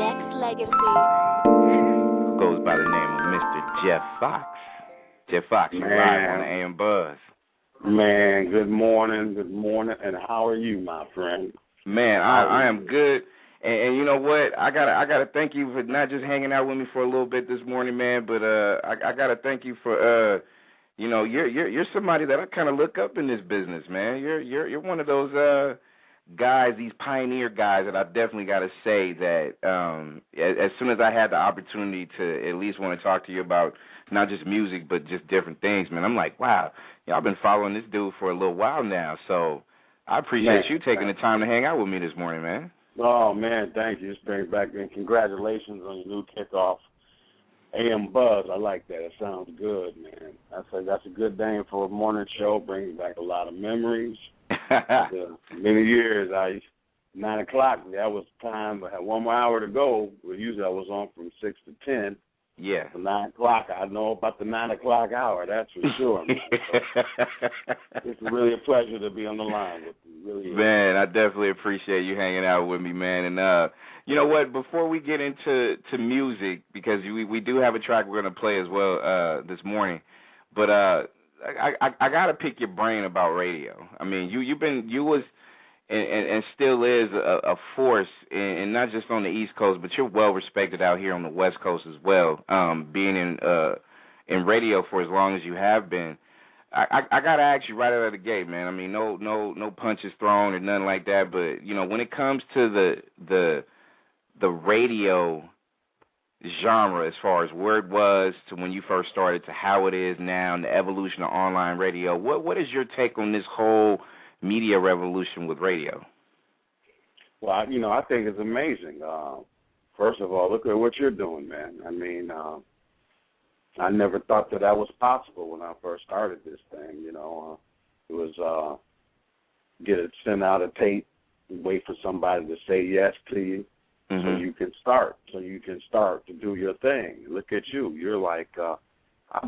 Nexxlegacy. Goes by the name of Mr. Jeff Foxx. Jeff Foxx, you live on the AM Buzz. Man, good morning, and how are you, my friend? Man, I am good, and you know what? I gotta thank you for not just hanging out with me for a little bit this morning, man. But I gotta thank you for you're somebody that I kind of look up in this business, man. You're one of those guys, these pioneer guys that I definitely got to say that as soon as I had the opportunity to at least want to talk to you about not just music but just different things, man, I'm like, wow, I've been following this dude for a little while now, so I appreciate you taking the time to hang out with me this morning, man. Oh, man, thank you. Just bring back, and congratulations on your new kickoff. AM Buzz, I like that. It sounds good, man. That's a good name for a morning show, brings back a lot of memories. Many years, 9 o'clock, that was time. I had 1 more hour to go. Well, usually I was on from 6 to 10. Yeah. 9 o'clock, I know about the 9 o'clock hour, that's for sure, man. So, it's really a pleasure to be on the line with you. Really is. Man, I definitely appreciate you hanging out with me, man. And you know what? Before we get into music, because we do have a track we're going to play as well this morning, but I got to pick your brain about radio. I mean, you was and still is a force, and not just on the East Coast, but you're well respected out here on the West Coast as well. Being in radio for as long as you have been, I gotta ask you right out of the gate, man. I mean, no punches thrown or nothing like that. But when it comes to the radio genre, as far as where it was to when you first started to how it is now and the evolution of online radio, what is your take on this whole media revolution with radio? Well, I think it's amazing. First of all, look at what you're doing, man. I mean, I never thought that was possible when I first started this thing. It was send out a tape, wait for somebody to say yes to you. Mm-hmm. So you can start to do your thing. Look at you. You're like, I'll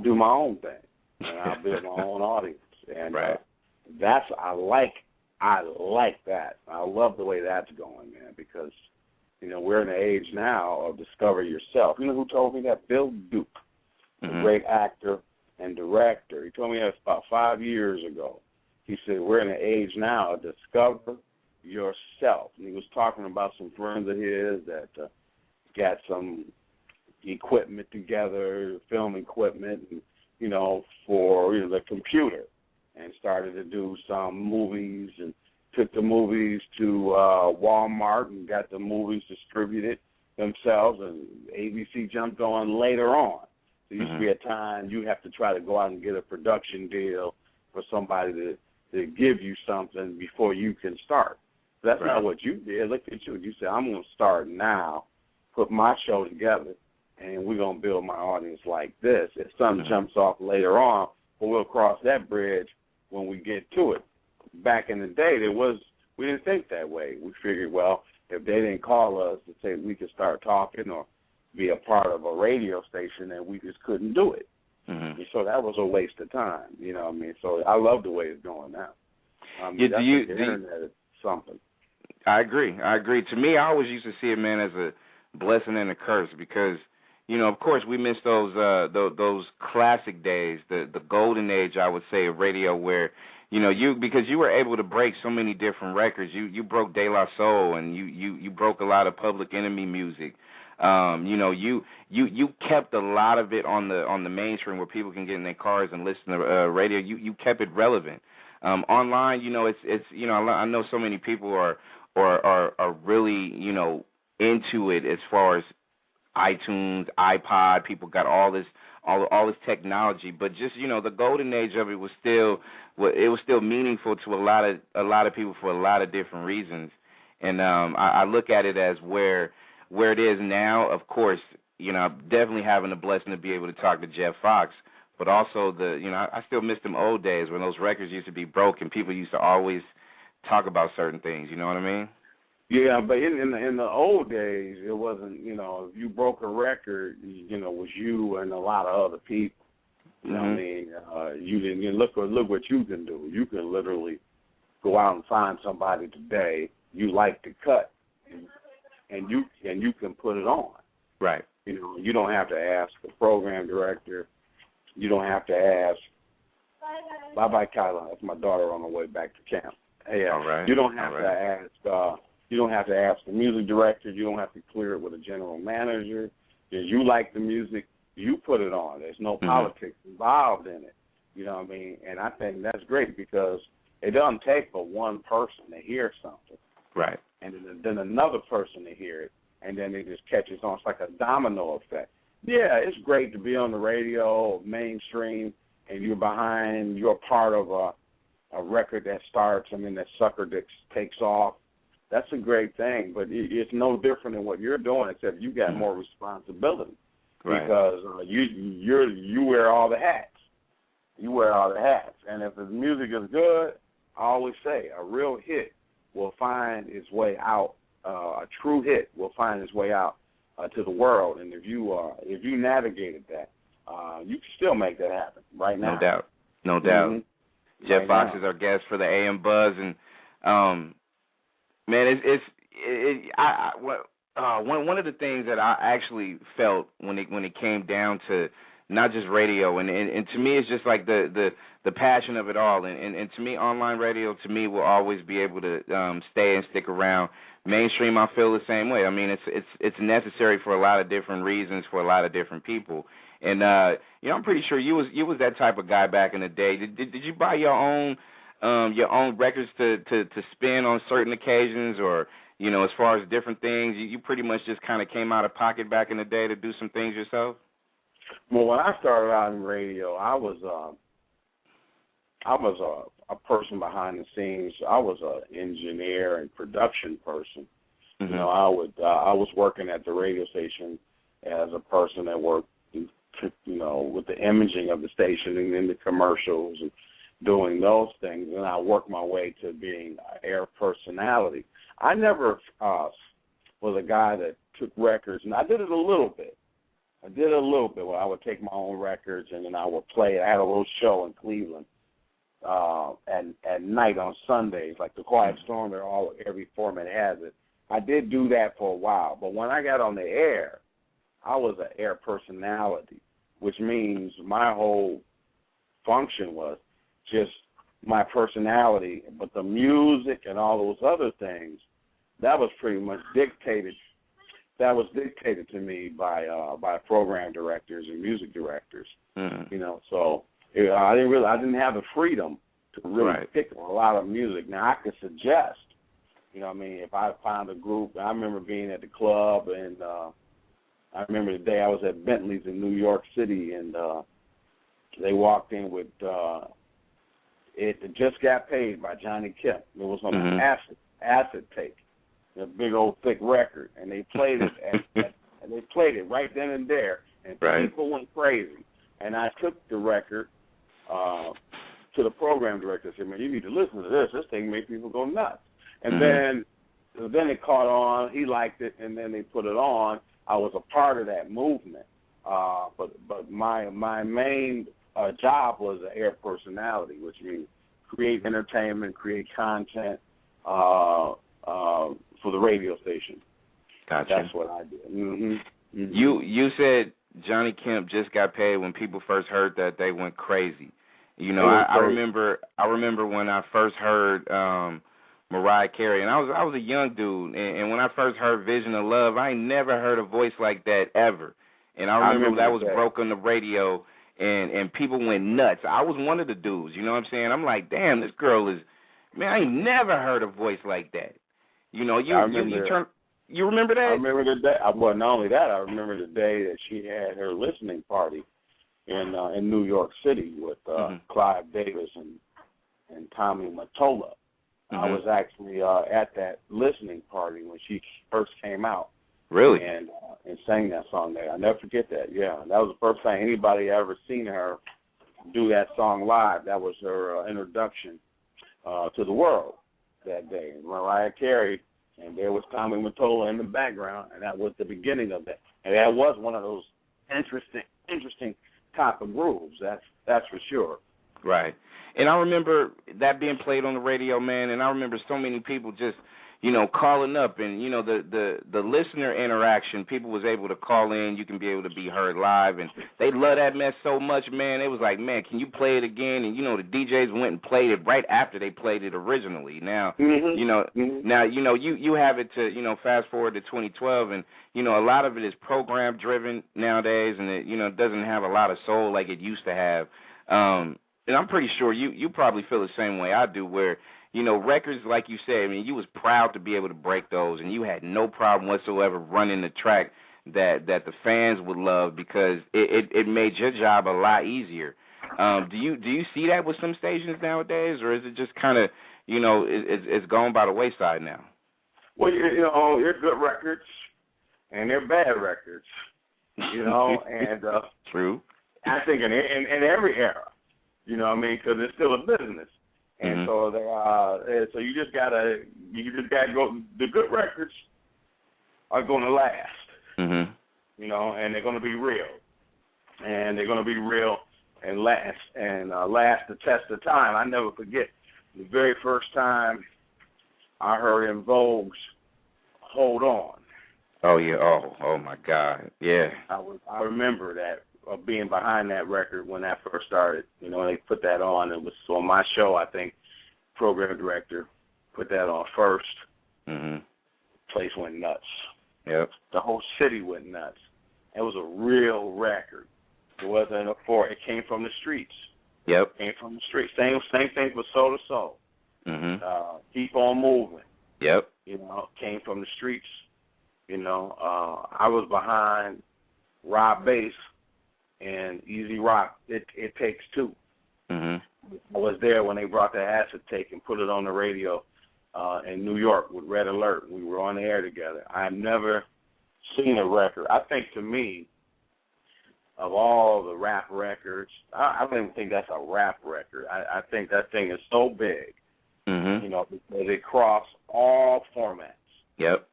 do my own thing, and I'll build my own audience. And right. I like that. I love the way that's going, man, because, we're in an age now of discover yourself. You know who told me that? Bill Duke, mm-hmm. a great actor and director. He told me that about 5 years ago. He said, we're in an age now of discover yourself. And he was talking about some friends of his that got some equipment together, film equipment, and, for the computer, and started to do some movies and took the movies to Walmart and got the movies distributed themselves, and ABC jumped on later on. There used to be a time you have to try to go out and get a production deal for somebody to give you something before you can start. That's right. Not what you did. Look at you. You said, I'm going to start now, put my show together, and we're going to build my audience like this. If something jumps off later on, well, we'll cross that bridge when we get to it. Back in the day, we didn't think that way. We figured, well, if they didn't call us to say we could start talking or be a part of a radio station, then we just couldn't do it. Mm-hmm. And so that was a waste of time, you know what I mean? So I love the way it's going now. The internet is something. I agree. To me, I always used to see it, man, as a blessing and a curse because, of course, we miss those classic days, the golden age, I would say, of radio where, because you were able to break so many different records. You broke De La Soul, and you broke a lot of Public Enemy music. You kept a lot of it on the mainstream where people can get in their cars and listen to radio. You kept it relevant. Online, it's I know so many people are really, into it as far as iTunes, iPod. People got all this technology, but just the golden age of it was still meaningful to a lot of people for a lot of different reasons. And I look at it as where it is now. Of course, I'm definitely having the blessing to be able to talk to Jeff Foxx, but also I still miss them old days when those records used to be broken. People used to always talk about certain things. You know what I mean? Yeah, but in the old days, it wasn't, if you broke a record, it was you and a lot of other people. You know what I mean? You didn't look what you can do. You can literally go out and find somebody today you like to cut, and you can put it on. Right. You know, you don't have to ask the program director. You don't have to ask. Bye, Kyla. That's my daughter on the way back to camp. Hey, all right. You don't have to ask. You don't have to ask the music director. You don't have to clear it with a general manager. If you like the music, you put it on. There's no politics involved in it. You know what I mean? And I think that's great because it doesn't take but one person to hear something. Right. And then another person to hear it, and then it just catches on. It's like a domino effect. Yeah, it's great to be on the radio or mainstream, and you're a part of a record that starts, and then that sucker that takes off. That's a great thing, but it's no different than what you're doing, except you got more responsibility. Right. Because you wear all the hats. You wear all the hats. And if the music is good, I always say a real hit will find its way out. A true hit will find its way out to the world. And if you navigated that, you can still make that happen right now. No doubt. No doubt. Jeff Foxx is our guest for the AM Buzz, and man, one of the things that I actually felt when it came down to not just radio, and to me it's just like the passion of it all, and to me online radio to me will always be able to stay and stick around. Mainstream, I feel the same way. I mean, it's necessary for a lot of different reasons for a lot of different people, and I'm pretty sure you was that type of guy back in the day. Did you buy your own records to spin on certain occasions, or as far as different things, you pretty much just kind of came out of pocket back in the day to do some things yourself? Well, when I started out in radio, I was a person behind the scenes. I was an engineer and production person. Mm-hmm. I was working at the radio station as a person that worked, with the imaging of the station and then the commercials and doing those things. And I worked my way to being an air personality. I never was a guy that took records, and I did it a little bit. Where I would take my own records and then I would play. I had a little show in Cleveland at night on Sundays, like the Quiet Storm. Every format has it. I did do that for a while, but when I got on the air, I was an air personality, which means my whole function was just my personality, but the music and all those other things, that was pretty much dictated. That was dictated to me by program directors and music directors. Mm-hmm. So I didn't have the freedom to really pick a lot of music. Now I could suggest, if I found a group. I remember being at the club, and I remember the day I was at Bentley's in New York City, and they walked in with It Just Got Paid by Johnny Kemp. It was on an acid tape. A big old thick record, and they played it and they played it right then and there, and people went crazy. And I took the record to the program director and said, "Man, you need to listen to this. This thing made people go nuts." And then it caught on. He liked it, and then they put it on. I was a part of that movement, but my main job was an air personality, which means create entertainment, create content. For the radio station. Gotcha. That's what I did. Mm-hmm. Mm-hmm. You said Johnny Kemp just got paid. When people first heard that, they went crazy. I remember when I first heard Mariah Carey, and I was a young dude, and when I first heard Vision of Love, I ain't never heard a voice like that ever. And I remember that was broke on the radio, and people went nuts. I was one of the dudes, you know what I'm saying? I'm like, damn, this girl is, man, I ain't never heard a voice like that. You remember that? I remember the day. Well, not only that, I remember the day that she had her listening party in New York City with Clive Davis and Tommy Mottola. Mm-hmm. I was actually at that listening party when she first came out. Really? And sang that song there. I'll never forget that. Yeah, that was the first time anybody ever seen her do that song live. That was her introduction to the world that day. Mariah Carey, and there was Tommy Mottola in the background, and that was the beginning of that. And that was one of those interesting type of grooves. That's for sure. Right. And I remember that being played on the radio, man, and I remember so many people just, calling up and, the listener interaction, people was able to call in. You can be able to be heard live, and they love that mess so much, man. It was like, man, can you play it again? And, the DJs went and played it right after they played it originally. Now, now, you have it to, fast forward to 2012, and, a lot of it is program driven nowadays, and it doesn't have a lot of soul like it used to have. And I'm pretty sure you probably feel the same way I do, where, records, like you said, I mean, you was proud to be able to break those, and you had no problem whatsoever running the track that the fans would love, because it made your job a lot easier. Do you see that with some stations nowadays, or is it just kind of, it's gone by the wayside now? Well, they're good records, and they're bad records, and true. I think in every era, because it's still a business. And so so you just gotta go. The good records are going to last, and they're going to be real, and last the test of time. I never forget the very first time I heard In Vogue's "Hold On." Oh yeah! Oh my God! Yeah. I remember that. Being behind that record when that first started, they put that on. It was on my show, I think. Program director put that on first. Place went nuts. Yep. The whole city went nuts. It was a real record. It wasn't it came from the streets. Yep. Came from the streets. Same thing with Soul to Soul. Keep on moving. Yep. Came from the streets. I was behind Rob Bass and Easy Rock, it takes two. I was there when they brought the acid take and put it on the radio in New York with Red Alert. We were on the air together. I've never seen a record. I think, to me, of all the rap records, I don't even think that's a rap record. I think that thing is so big, because it crossed all formats. Yep.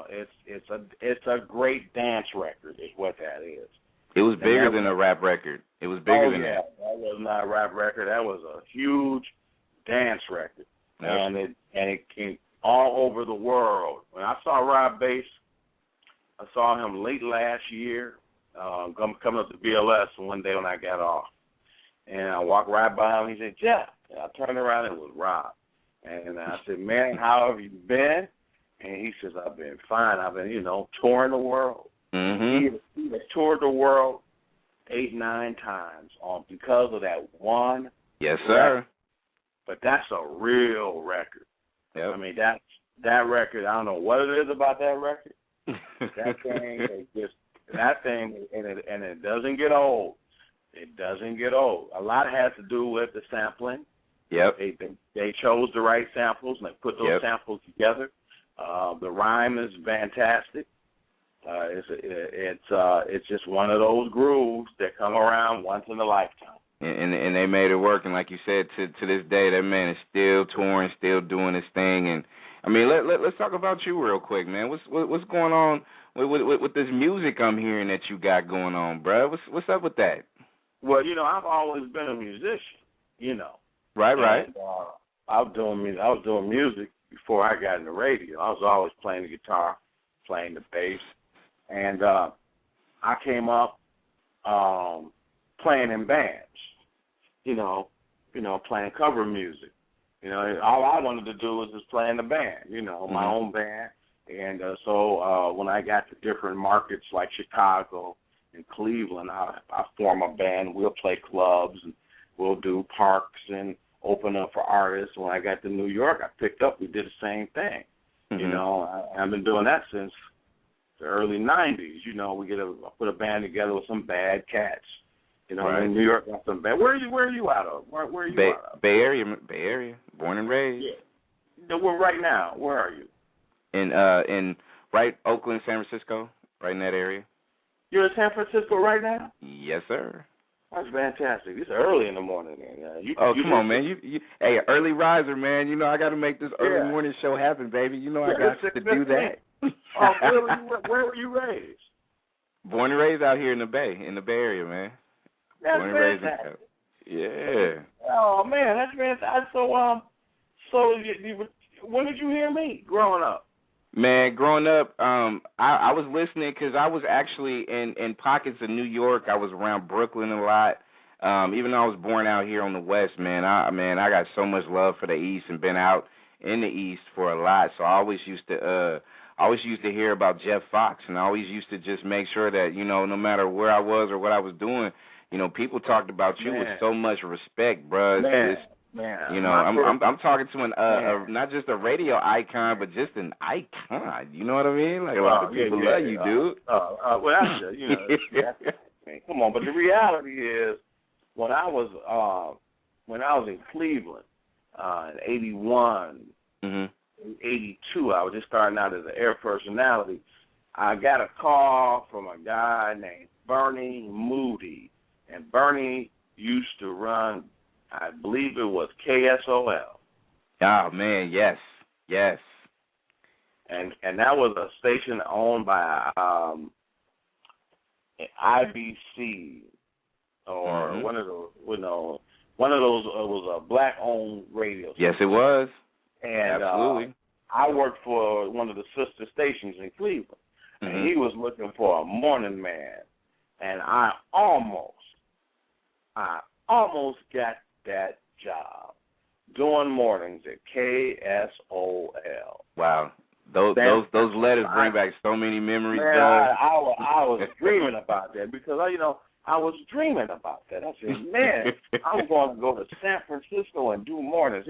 It's a great dance record is what that is. It was bigger than a rap record. It was bigger than that. That was not a rap record. That was a huge dance record. Yep. And it came all over the world. When I saw Rob Bass, I saw him late last year, coming up to BLS one day when I got off. And I walked right by him. He said, "Jeff." And I turned around and it was Rob. And I said, "Man, how have you been?" And he says, "I've been fine. I've been, touring the world." He has toured the world 8-9 times because of that one. Yes, sir. Record. But that's a real record. Yep. I mean, that record, I don't know what it is about that record. That thing, and it doesn't get old. It doesn't get old. A lot has to do with the sampling. Yep. They chose the right samples, and they put those samples together. The rhyme is fantastic. It's just one of those grooves that come around once in a lifetime. And they made it work, and like you said, to this day, that man is still touring, still doing his thing. And I mean, let's talk about you real quick, man. What's going on with this music I'm hearing that you got going on, bro? What's up with that? Well, I've always been a musician, Right. And, I was doing music before I got in the radio. I was always playing the guitar, playing the bass. And I came up playing in bands, playing cover music. All I wanted to do was just play in the band, my own band. And so when I got to different markets like Chicago and Cleveland, I form a band. We'll play clubs and we'll do parks and open up for artists. When I got to New York, I picked up. We did the same thing. I've been doing that since the early 90s. I put a band together with some bad cats. Right. In New York, got some bad. Where are you out of? Where are you out of? Bay Area, born and raised. Yeah. Well, right now, where are you? In right Oakland, San Francisco, right in that area. You're in San Francisco right now? Yes, sir. That's fantastic. It's early in the morning, man. Come on, man. You hey, early riser, man. I got to make this early morning show happen, baby. I got to do that. Where were you raised? Born and raised out here in the Bay Area, man. That's Born and fantastic. raised in, yeah. Oh man, that's fantastic. So when did you hear me growing up? Man, growing up, I was listening because I was actually in pockets of New York. I was around Brooklyn a lot. Even though I was born out here on the West, I got so much love for the East and been out in the East for a lot. So I always used to hear about Jeff Foxx, and I always used to just make sure that, no matter where I was or what I was doing, people talked about you with so much respect, bro. I'm talking to not just a radio icon, but just an icon. You know what I mean? Like a lot of people love you, dude. Well, that's come on. But the reality is, when I was in Cleveland in '81, 82, I was just starting out as an air personality. I got a call from a guy named Bernie Moody, and Bernie used to run, I believe it was KSOL. Oh man, yes. And that was a station owned by IBC or one of those. One of those was a black-owned radio station. Yes, it was. And absolutely. I worked for one of the sister stations in Cleveland, and he was looking for a morning man, and I almost got that job doing mornings at KSOL. Wow, those letters bring back so many memories. Man, I was dreaming about that because I was dreaming about that. I said, man, I'm going to go to San Francisco and do mornings.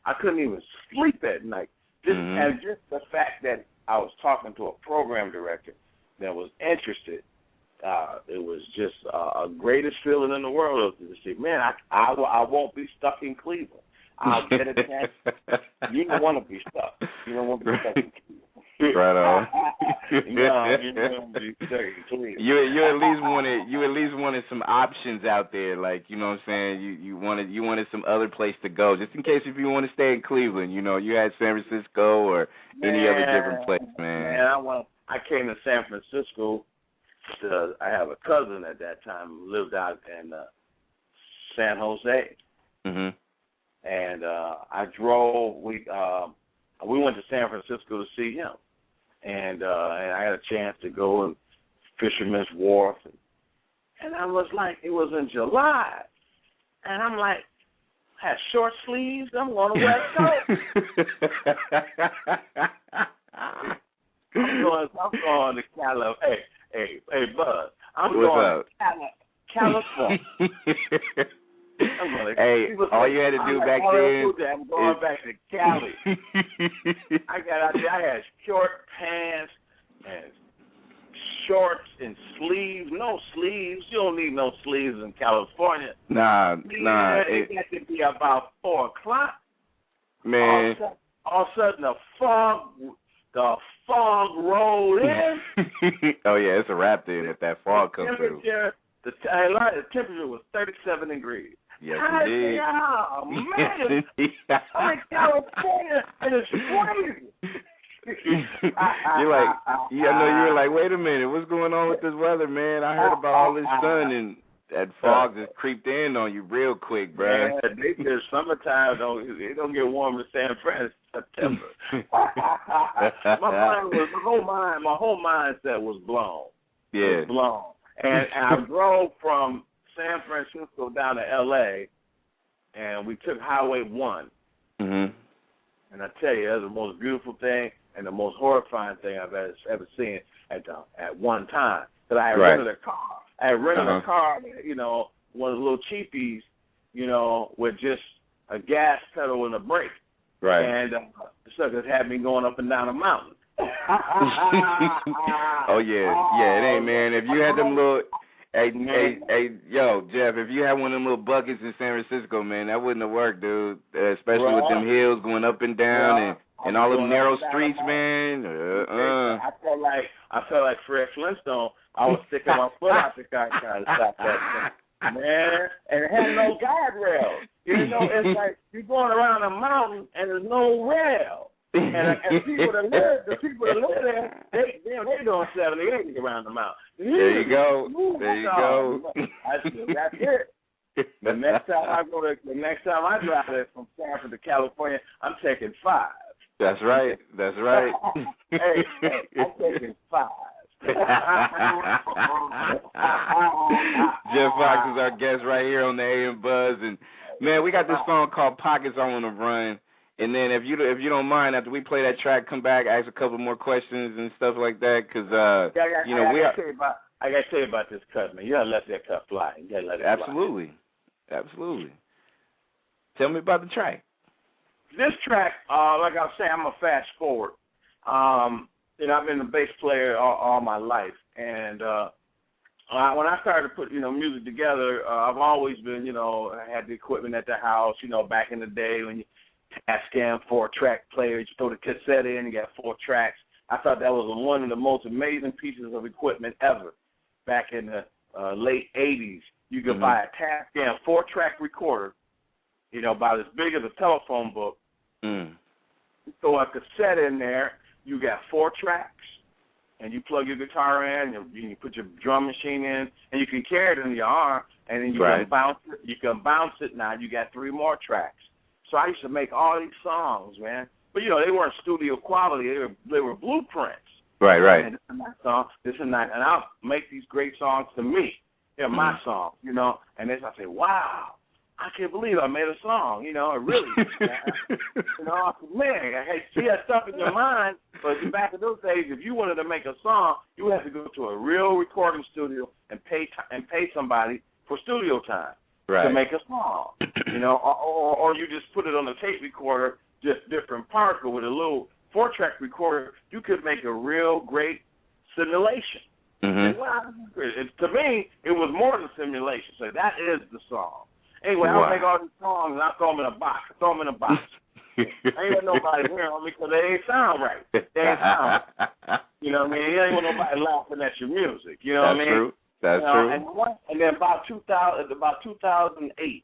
I couldn't even sleep at night. And just the fact that I was talking to a program director that was interested, it was just a greatest feeling in the world to say, man, I won't be stuck in Cleveland. I'll get a chance. You don't want to be stuck. You don't want to be stuck in Cleveland. Right on. You at least wanted some options out there, like, you know what I'm saying? You wanted some other place to go, just in case if you want to stay in Cleveland, you had San Francisco or any other different place, man. I came to San Francisco. I have a cousin at that time who lived out in San Jose. And I drove. We went to San Francisco to see him, and I had a chance to go and Fisherman's Wharf, and I was like, it was in July, and I'm like, had short sleeves. I'm going to West Coast. I'm going to California. Hey, Buzz. I'm going to California. Hey, all you had to do back then. I'm going back to Cali. I got out there. I had short pants and shorts and sleeves. No sleeves. You don't need no sleeves in California. Nah. It got to be about 4 o'clock. Man. All of a sudden, the fog rolled in. Oh yeah, it's a wrap then if that fog comes through. The temperature was 37 degrees. Yes, indeed. Oh, man. I'm in California, and it's crazy. You're like, I know you were like, wait a minute, what's going on with this weather, man? I heard about all this sun, and that fog just creeped in on you real quick, bro. Yeah, summertime, it don't get warm in San Fran September. My whole mindset was blown. Yeah. It was blown. And I drove from San Francisco down to L.A., and we took Highway 1. And I tell you, that's the most beautiful thing and the most horrifying thing I've ever seen at one time. Because I had rented a car. I had rented a car, one of the little cheapies, with just a gas pedal and a brake. Right. And the suckers had me going up and down a mountain. Oh yeah, it ain't, man. If you had them little, yo, Jeff, if you had one of them little buckets in San Francisco, man, that wouldn't have worked, dude. Especially with them hills going up and down and all them narrow streets, man. I felt like Fred Flintstone. I was sticking my foot out the car trying to stop that thing, man. And it had no guardrails. It's like you're going around a mountain and there's no rail. And people that live there, they doing 78 around the mountain. There you go. That's it. The next time I drive there from Stanford to California, I'm taking 5. That's right. That's right. Hey, I'm taking 5. Jeff Foxx is our guest right here on the AM Buzz, and man, we got this song called "Pockets I Want to Run." And then if you don't mind, after we play that track, come back, ask a couple more questions and stuff like that, because you know we are. I gotta tell you about this cut, man. You gotta let that cut fly. You gotta let it Absolutely, fly. absolutely. Tell me about the track. This track, like I was saying, I'm a fast forward. You know, I've been a bass player all my life, and when I started to put, you know, music together, I've always been, you know, I had the equipment at the house, you know, back in the day when you Tascam 4-track player, you throw the cassette in, you got 4 tracks. I thought that was one of the most amazing pieces of equipment ever. Back in the late 80s, you could buy a Tascam 4-track recorder, you know, about as big as a telephone book. You throw a cassette in there, you got 4 tracks, and you plug your guitar in, and you put your drum machine in, and you can carry it in your arm, and then you can bounce it. You can bounce it now. You got 3 more tracks. So I used to make all these songs, man. But, you know, they weren't studio quality. They were blueprints. Right. And this is my song, this and that. And I'll make these great songs to me. They're my songs, you know. And then I say, wow, I can't believe I made a song, you know. Really, you know, I said, man, I see that stuff in your mind. But back in those days, if you wanted to make a song, you had to go to a real recording studio and pay somebody for studio time to make a song, you know, or you just put it on a tape recorder, just different parts. But with a little 4-track recorder, you could make a real great simulation. And, well, to me, it was more than simulation. So that is the song. Anyway, I'll make all these songs and I'll throw them in a box. Ain't got nobody hearing me because they ain't sound right. They ain't sound right. You know what I mean? You ain't want nobody laughing at your music. You know what I mean? True. That's true. And then about 2008,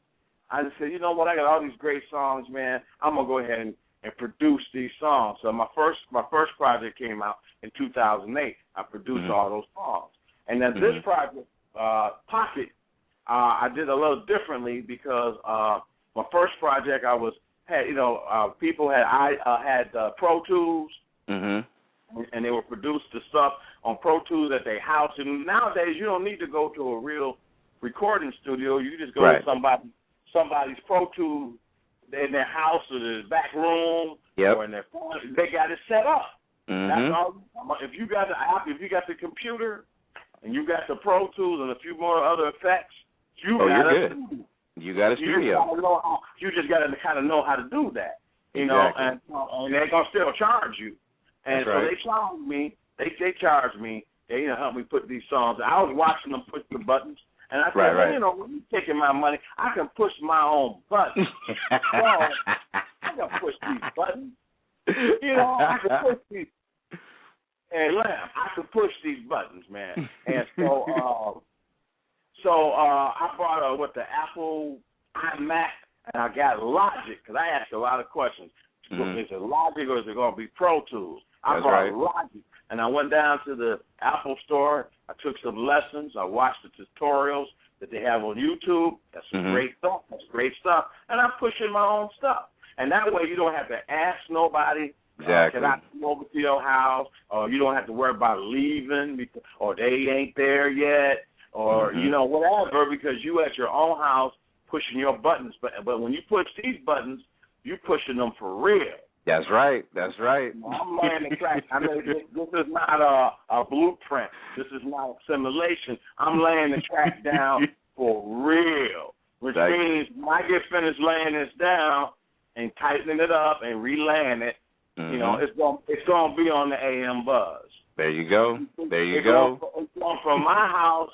I just said, you know what? I got all these great songs, man. I'm gonna go ahead and produce these songs. So my first project came out in 2008. I produced all those songs, and then this project, Pocket, I did a little differently because my first project people had Pro Tools, and they would produce the stuff on Pro Tools at their house. And nowadays, you don't need to go to a real recording studio. You just go to somebody's Pro Tools in their house or their back room or in their phone. They got it set up. That's all. If you got the app, if you got the computer, and you got the Pro Tools and a few more other effects, you got a studio. You just got to kind of know how to do that, you know, and they're going to still charge you. And so they charge me. They charge me. They help me put these songs. I was watching them push the buttons, and I said, well, you know, when you're taking my money, I can push my own buttons. So I can push these buttons. You know, I can push these. And I can push these buttons, man. And so, I brought the Apple iMac, and I got Logic because I asked a lot of questions. Is it Logic or is it going to be Pro Tools? I brought Logic, and I went down to the Apple store. I took some lessons. I watched the tutorials that they have on YouTube. That's great stuff. That's great stuff. And I'm pushing my own stuff. And that way you don't have to ask nobody. Can I come over to your house? Or you don't have to worry about leaving because, or they ain't there yet, or you know, whatever, because you at your own house pushing your buttons. But when you push these buttons, you pushing them for real. That's right. That's right. I'm laying the track. I mean, this is not a blueprint. This is not a simulation. I'm laying the track down for real, which means when I get finished laying this down and tightening it up and relaying it, you know, it's gonna be on the AM Buzz. There you go. There you go. It's going from my house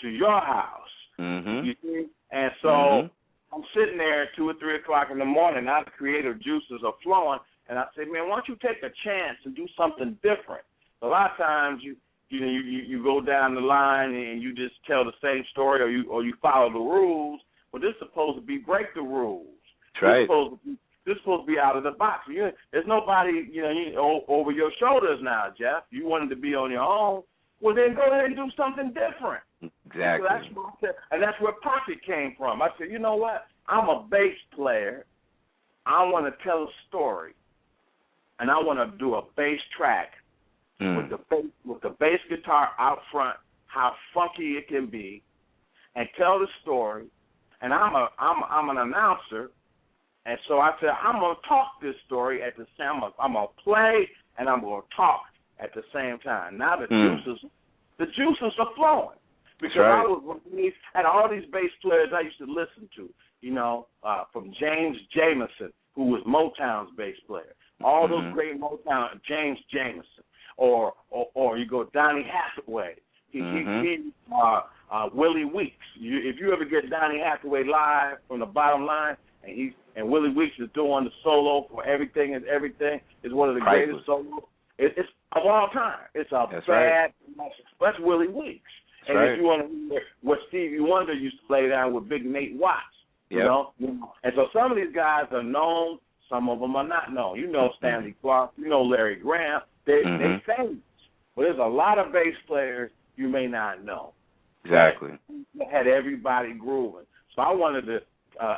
to your house. You see? And so I'm sitting there at 2 or 3 o'clock in the morning. Now the creative juices are flowing, and I say, man, why don't you take a chance and do something different? A lot of times you go down the line and you just tell the same story, or you follow the rules. Well, this is supposed to be break the rules. That's right. This is supposed to be out of the box. There's nobody, over your shoulders now, Jeff. You wanted to be on your own. Well, then go ahead and do something different. Exactly. And that's where Pocket came from. I said, you know what? I'm a bass player. I want to tell a story. and I want to do a bass track with the bass guitar out front, how funky it can be, and tell the story. And I'm an announcer, and so I said I'm gonna talk this story at the same. I'm gonna play and I'm gonna talk at the same time. Now the juices are flowing because right. I was had all these bass players I used to listen to. From James Jamerson, who was Motown's bass player. All those great Motown, James Jamerson, or you go Donny Hathaway. Willie Weeks. If you ever get Donny Hathaway live from the bottom line, and Willie Weeks is doing the solo for Everything is Everything, is one of the greatest solos. It's of all time. It's bad. That's Willie Weeks. And if you want to hear what Stevie Wonder used to play down with Big Nate Watts, you know. And so some of these guys are known, some of them are not known. You know Stanley Clarke, you know Larry Graham. They famous. But there's a lot of bass players you may not know. Exactly. That had everybody grooving. So I wanted to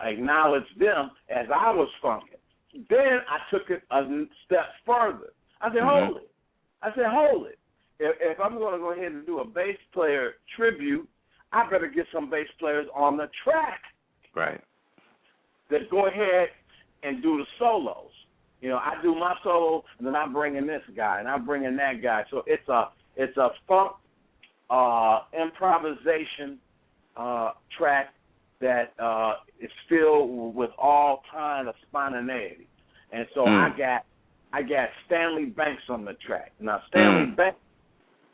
acknowledge them as I was funking. Then I took it a step further. I said, hold it. If I'm going to go ahead and do a bass player tribute, I better get some bass players on the track. Right. That go ahead and do the solos. I do my solo, and then I bring in this guy, and I bring in that guy. So it's a funk improvisation track that is filled with all kind of spontaneity. And so I got Stanley Banks on the track. Now Stanley Banks,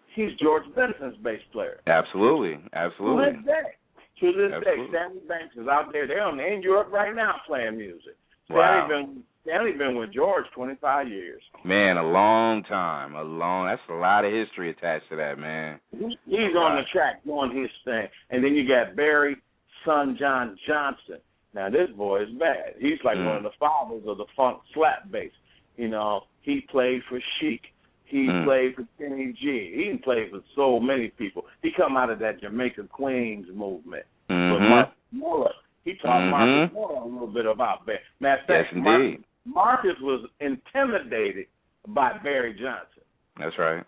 he's George Benson's bass player. Absolutely. To this day, Stanley Banks is out there. They're in Europe right now playing music. Stanley been with George 25 years. Man, a long time. That's a lot of history attached to that, man. He's on the track doing his thing. And then you got Barry Son John Johnson. Now, this boy is bad. He's like one of the fathers of the funk slap bass. He played for Chic. He played for Kenny G. He played for so many people. He come out of that Jamaica Queens movement. With Marcus Miller. He taught Marcus Miller a little bit about bass. Matter of fact, Marcus was intimidated by Barry Johnson. That's right.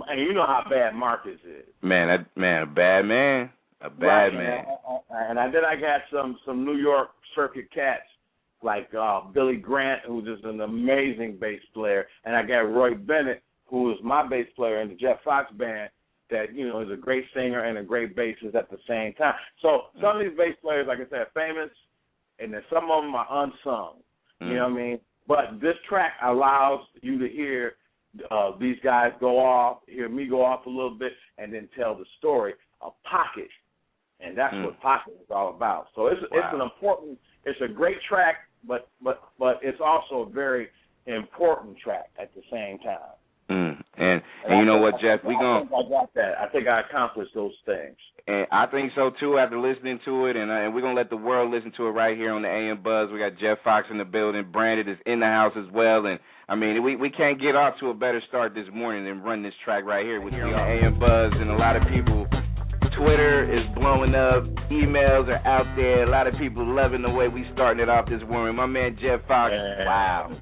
And you know how bad Marcus is. Man, a bad man. A bad man. And then I got some New York circuit cats like Billy Grant, who's just an amazing bass player. And I got Roy Bennett, who is my bass player in the Jeff Foxx band, that, is a great singer and a great bassist at the same time. So some of these bass players, like I said, are famous, and then some of them are unsung. You know what I mean? But this track allows you to hear these guys go off, hear me go off a little bit, and then tell the story of Pocket. And that's what Pocket is all about. So it's a great track, but it's also a very important track at the same time. And you know what, Jeff? I got that. I think I accomplished those things. And I think so, too, after listening to it. And we're going to let the world listen to it right here on the AM Buzz. We got Jeff Foxx in the building. Branded is in the house as well. And, I mean, we can't get off to a better start this morning than run this track right here with you on the AM Buzz. And a lot of people, Twitter is blowing up. Emails are out there. A lot of people loving the way we starting it off this morning. My man, Jeff Foxx, wow.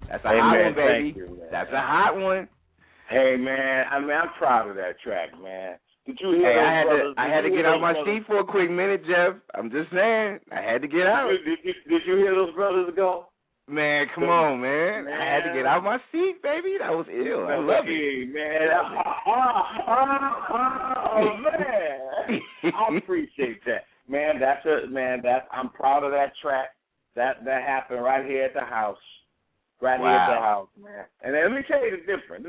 That's a hot one, baby. That's a hot one. Hey, man, I'm proud of that track, man. Did you hear those brothers? I had to get out my seat for a quick minute, Jeff. I'm just saying. I had to get out. Did you hear those brothers go? Man, come on, man. I had to get out my seat, baby. That was ill. I love it. Man. Oh, man. I appreciate that. Man, I'm proud of that track. That happened right here at the house. Right here at the house, man. And then let me tell you the difference.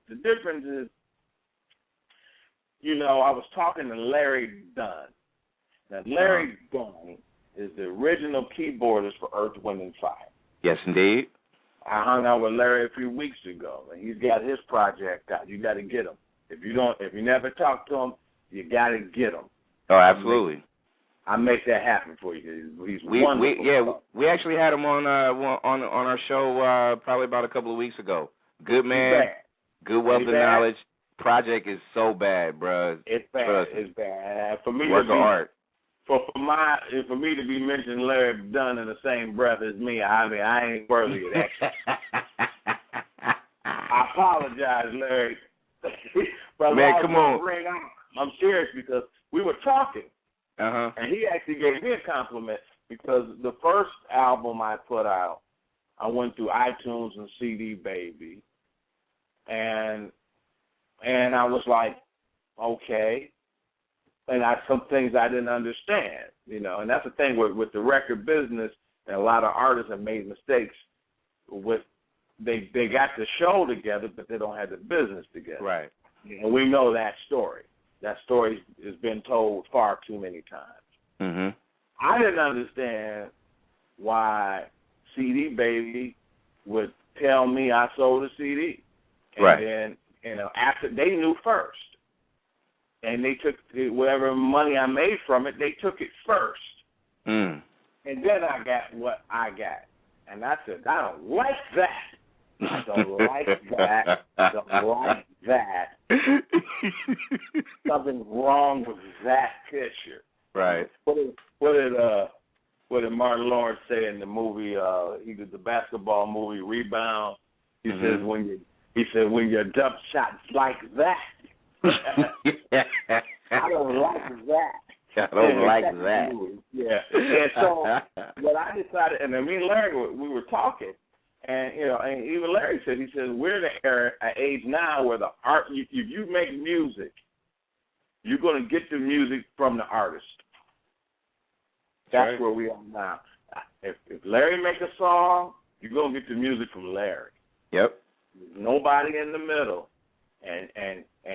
The difference is, I was talking to Larry Dunn. Now, Larry Dunn is the original keyboardist for Earth, Wind & Fire. Yes, indeed. I hung out with Larry a few weeks ago, and he's got his project out. You got to get him. If you never talk to him, you got to get him. Oh, absolutely. I make that happen for you. He's wonderful. We actually had him on our show probably about a couple of weeks ago. Good man, good wealth of knowledge. Project is so bad, bro. It's bad. It's bad. For me, work of art. For me to be mentioning Larry Dunn in the same breath as me, I mean, I ain't worthy of that. I apologize, Larry. But man, come on. I'm serious because we were talking, Uh-huh. and he actually gave me a compliment because the first album I put out, I went through iTunes and CD Baby, and I was like, okay, and some things I didn't understand, and that's the thing with the record business, and a lot of artists have made mistakes with. They got the show together, but they don't have the business together. Right. And we know that story. That story has been told far too many times. Mm-hmm. I didn't understand why CD Baby would tell me I sold a CD. And right. then, after they knew first. And they took whatever money I made from it, they took it first. Mm. And then I got what I got. And I said, I don't like that. I don't like that. I don't like that. Something wrong with that picture. Right. What did Martin Lawrence say in the movie? He did the basketball movie Rebound. He says when your dump shots like that. I don't like that. I don't like that. Yeah. And so what I decided, and then me and Larry, we were talking, and and even Larry said, he said, we're in an age now where the art, if you make music, you're going to get the music from the artist. That's right. Where we are now. If Larry make a song, you're going to get the music from Larry. Yep. Nobody in the middle. And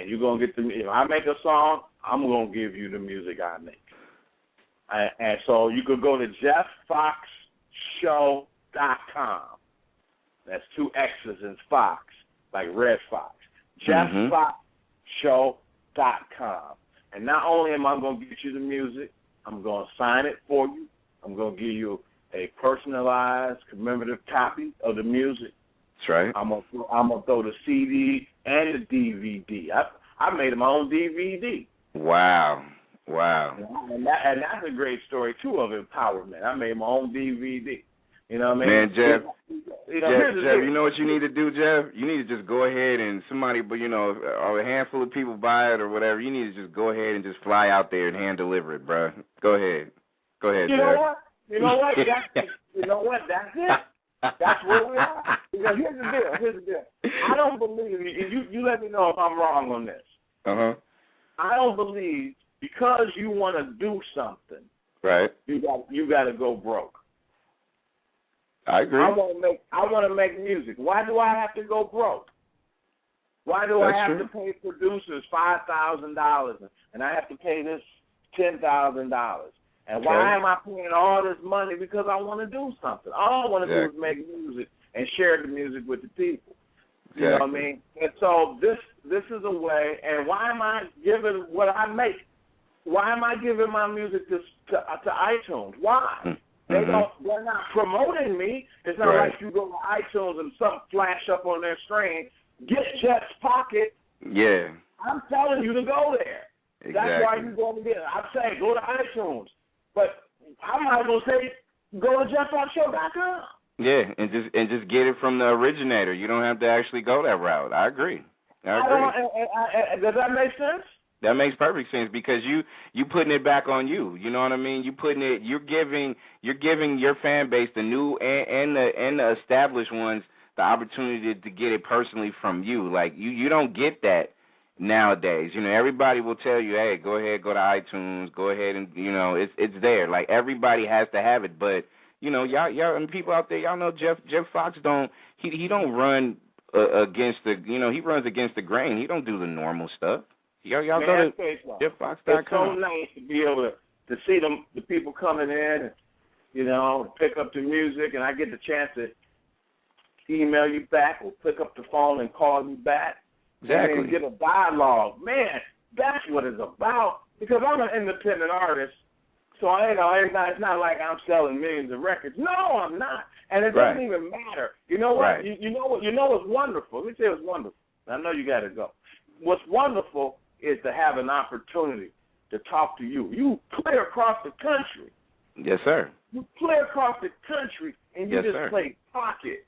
you're going to get if I make a song, I'm going to give you the music I make. And so you could go to JeffFoxShow.com. That's 2 X's in Fox, like Red Fox. JeffFoxShow.com. And not only am I going to get you the music, I'm going to sign it for you. I'm going to give you a personalized commemorative copy of the music. That's right. I'm gonna throw the CD and the DVD. I made my own DVD. Wow. And that's a great story too of empowerment. I made my own DVD. You know what I mean? Man, Jeff, Jeff, you know what you need to do, Jeff? You need to just go ahead and somebody, or a handful of people buy it or whatever. You need to just go ahead and just fly out there and hand deliver it, bro. Go ahead, Jeff. You know what? You know what? That's it. That's where we are. Because here's the deal. I don't believe, you let me know if I'm wrong on this. Uh-huh. I don't believe because you want to do something, right? You got to go broke. I agree. I want to make music. Why do I have to go broke? Why do I have to pay producers $5,000 and I have to pay this $10,000? And why am I paying all this money? Because I want to do something. All I want to do is make music and share the music with the people. You know what I mean? And so this is a way. And why am I giving what I make? Why am I giving my music to iTunes? Why? They're not promoting me. It's not like you go to iTunes and something flash up on their screen. Get Jeff's Pocket. Yeah. I'm telling you to go there. Exactly. That's why you go to get it. I'm saying go to iTunes. But I might as well say go to JeffFoxShow.com. Yeah, and just get it from the originator. You don't have to actually go that route. I agree. Does that make sense? That makes perfect sense because you putting it back on you. You know what I mean? You're giving your fan base, the new and the established ones, the opportunity to get it personally from you. Like you don't get that nowadays. Everybody will tell you, hey, go ahead, go to iTunes, go ahead and it's there. Like everybody has to have it, but y'all and people out there, y'all know Jeff Foxx don't run against the he runs against the grain. He don't do the normal stuff. Y'all go to JeffFoxx.com. It's so nice to be able to see the people coming in and pick up the music, and I get the chance to email you back or pick up the phone and call you back. Exactly. And get a dialogue. Man, that's what it's about. Because I'm an independent artist, so it's not like I'm selling millions of records. No, I'm not. And it doesn't even matter. You know what? Right. You know what's wonderful? Let me say what's wonderful. I know you got to go. What's wonderful is to have an opportunity to talk to you. You clear across the country. Yes, sir. You clear across the country, and you play pocket.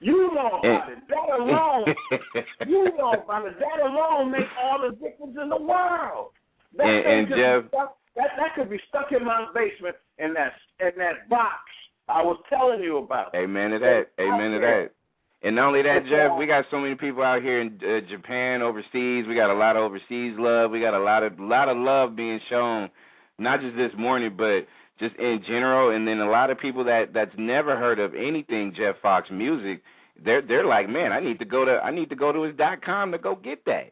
You know about it. That alone, you know about it. That alone makes all the difference in the world. And Jeff, that could be stuck in my basement in that box I was telling you about. Amen to that. Amen to that. And not only that, Jeff, we got so many people out here in Japan, overseas. We got a lot of overseas love. We got a lot of love being shown, not just this morning, but just in general. And then a lot of people that's never heard of anything Jeff Foxx music, they're like, man, I need to go to his .com to go get that.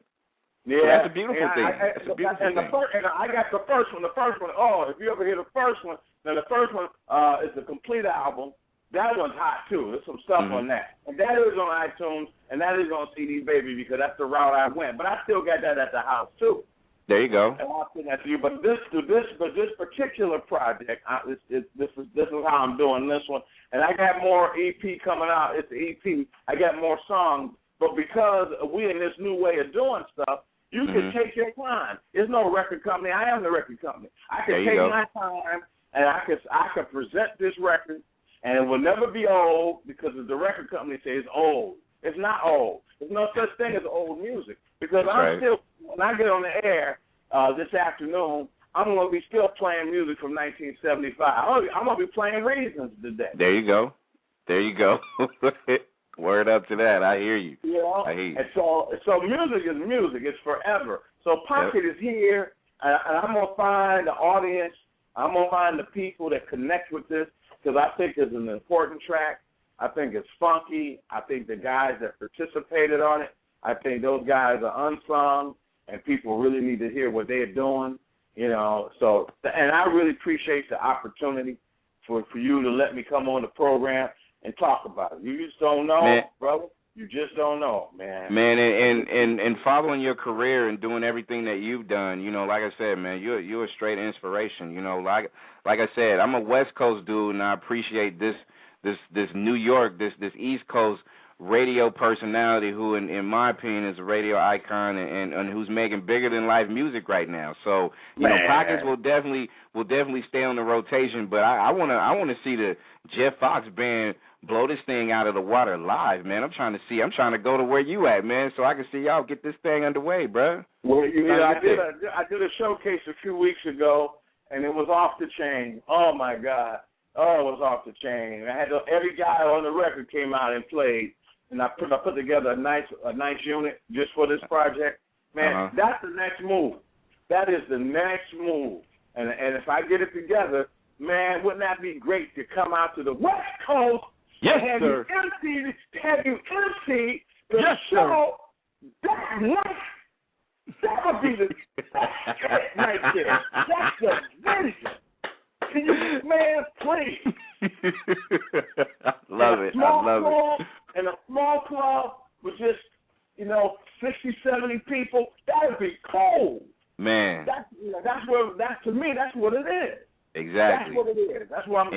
Yeah, so that's a beautiful thing. That's a beautiful thing. And I got the first one. The first one. Oh, if you ever hear the first one, then the first one is the complete album. That one's hot too. There's some stuff on that, and that is on iTunes, and that is on CD Baby because that's the route I went. But I still got that at the house too. There you go. And I'll send that to you. But this particular project, this is how I'm doing this one, and I got more EP coming out. It's the EP. I got more songs, but because we in this new way of doing stuff, you can take your time. There's no record company. I am the record company. I can take my time, and I can present this record, and it will never be old because the record company says old. It's not old. There's no such thing as old music because when I get on the air this afternoon, I'm going to be still playing music from 1975. I'm going to be playing Reasons today. There you go. There you go. Word up to that. I hear you. You know? I hear you. And so music is music. It's forever. So Pocket is here, and I'm going to find the audience. I'm going to find the people that connect with this because I think it's an important track. I think it's funky. I think the guys that participated on it, I think those guys are unsung, and people really need to hear what they're doing. You know, so, and I really appreciate the opportunity for you to let me come on the program and talk about it. You just don't know, brother. You just don't know, man. Man, and following your career and doing everything that you've done, you know, like I said, man, you're a straight inspiration. You know, like I said, I'm a West Coast dude, and I appreciate this New York, this East Coast radio personality who, in my opinion, is a radio icon and who's making bigger than life music right now. So, you know, Pockets will definitely stay on the rotation. But I wanna see the Jeff Foxx band blow this thing out of the water live, man. I'm trying to go to where you at, man, so I can see y'all get this thing underway, bro. Well, I did a showcase a few weeks ago, and it was off the chain. Oh my God. Oh, it was off the chain. I had every guy on the record came out and played, and I put together a nice unit just for this project. Man, that's the next move. That is the next move. And if I get it together, man, wouldn't that be great to come out to the West Coast and have you MC the show? That's nice. That would be the that's it right there. That's the vision. Can you, man, please? I love it. In a small club with just, 60, 70 people, that would be cool. Man. To me, that's what it is. Exactly. That's what it is. That's what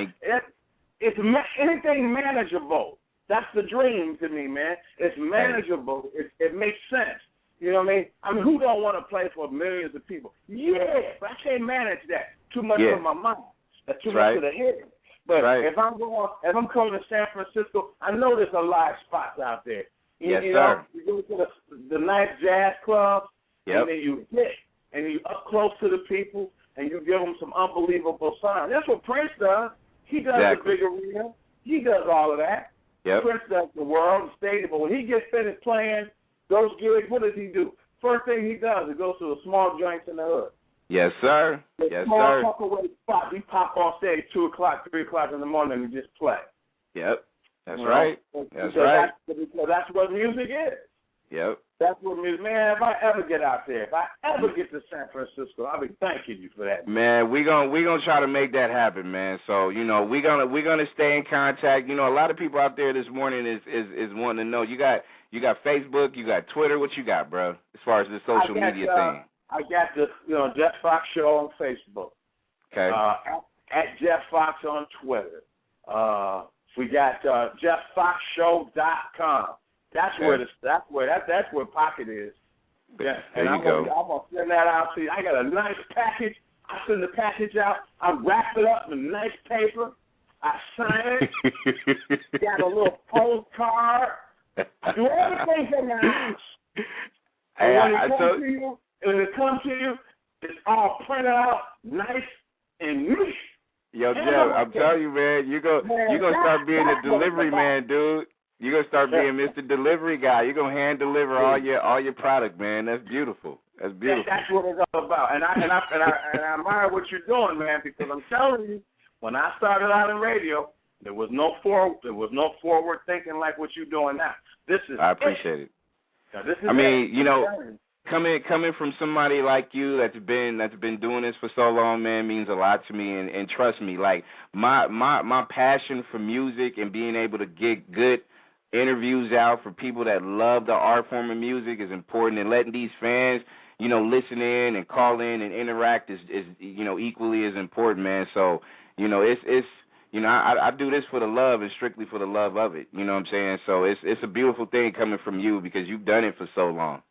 it's anything manageable. That's the dream to me, man. It's manageable. It makes sense. You know what I mean? I mean, who don't want to play for millions of people? Yeah, but I can't manage that. Too much for my mind. That's too much to the head. But if I'm coming to San Francisco, I know there's a lot of spots out there. You know, you go to the nice jazz clubs, and then you hit, and you up close to the people, and you give them some unbelievable sound. That's what Prince does. He does the big arena. He does all of that. Prince does the world, the stadium. But when he gets finished playing those gigs, what does he do? First thing he does is goes to the small joints in the hood. Yes, sir. Small tuck-away spot. We pop off stage 2 o'clock, 3 o'clock in the morning and just play. Yep. That's right. That's right. Because that's what music is. Yep. That's what music. Man, if I ever get out there, if I ever get to San Francisco, I'll be thanking you for that. Man, we gonna try to make that happen, man. So we're gonna stay in contact. A lot of people out there this morning is wanting to know. You got Facebook, you got Twitter. What you got, bro? As far as the social media thing. I got the Jeff Foxx Show on Facebook. Okay. At Jeff Foxx on Twitter. We got JeffFoxShow.com. That's where Pocket is. Yeah, and I'm gonna send that out to you. I got a nice package. I send the package out. I wrap it up in nice paper, I sign it. Got a little postcard. I do everything from the house. And Hey, when it comes to you, it's all printed out nice and neat. Yo, Jeff, I'm telling you, man, you're gonna start being a delivery man, dude. You're gonna start being Mr. Delivery guy. You're gonna hand deliver all your product, man. That's beautiful. That's beautiful. That's what it's all about. And I admire what you're doing, man, because I'm telling you, when I started out in radio, there was no forward thinking like what you're doing now. I appreciate it. I mean, you know, coming from somebody like you that's been doing this for so long, man, means a lot to me. And trust me, like my passion for music and being able to get good interviews out for people that love the art form of music is important. And letting these fans, you know, listen in and call in and interact is you know, equally as important, man. So, you know, it's you know, I do this for the love and strictly for the love of it. You know what I'm saying? So it's a beautiful thing coming from you because you've done it for so long.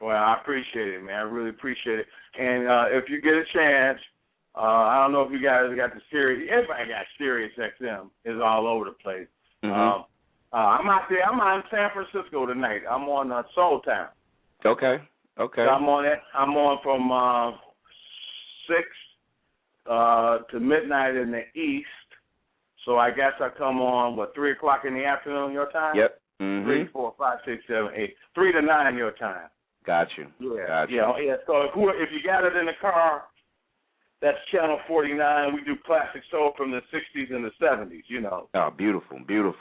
Well, I appreciate it, man. I really appreciate it. And if you get a chance, I don't know if you guys got the Sirius. Everybody got Sirius XM. It's all over the place. Mm-hmm. I'm out there. I'm out in San Francisco tonight. I'm on Soul Town. Okay. So I'm on it. I'm on from 6 to midnight in the east. So I guess I come on 3 o'clock in the afternoon your time. Yep. Mm-hmm. 3, 4, 5, 6, 7, 8. 3 to 9 your time. Got you. Yeah. So if you got it in the car, that's channel 49. We do classic soul from the 60s and the 70s. You know. Oh, beautiful. You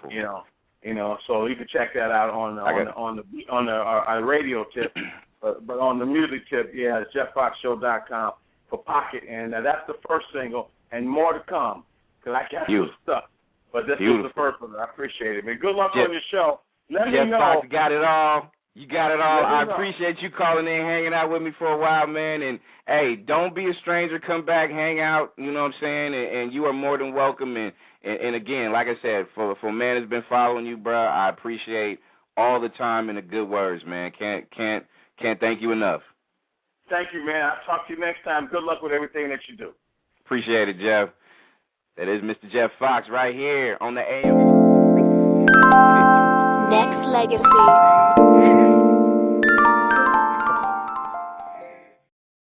know. So you can check that out on the radio tip, but on the music tip, yeah, it's JeffFoxShow.com for Pocket, and that's the first single, and more to come. Because I got some stuff. But this was the first one. I appreciate it, man. Good luck on your show. Let me know. Foxx got it all. You got it all. I appreciate you calling in, hanging out with me for a while, man. And, hey, don't be a stranger. Come back, hang out, you know what I'm saying? And you are more than welcome. And again, like I said, for a man that's been following you, bro, I appreciate all the time and the good words, man. Can't thank you enough. Thank you, man. I'll talk to you next time. Good luck with everything that you do. Appreciate it, Jeff. That is Mr. Jeff Foxx right here on the AM. Nexxlegacy.